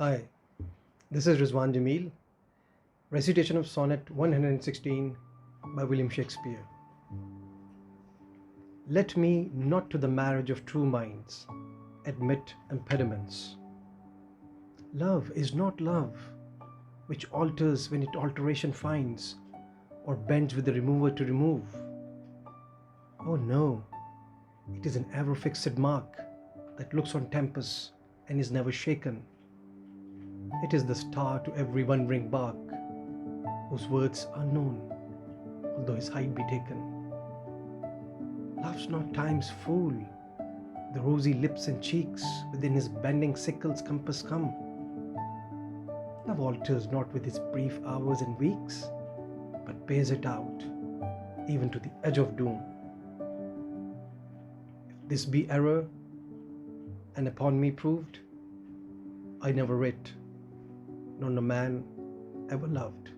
Hi, this is Rizwan Jamil, recitation of Sonnet 116 by William Shakespeare. Let me not to the marriage of true minds admit impediments. Love is not love, which alters when it alteration finds, or bends with the remover to remove. Oh no, it is an ever fixed mark that looks on tempest and is never shaken. It is the star to every wandering bark, whose words are known, although his height be taken. Love's not time's fool, the rosy lips and cheeks within his bending sickle's compass come. Love alters not with its brief hours and weeks, but bears it out, even to the edge of doom. If this be error, and upon me proved, I never writ, nor no man ever loved.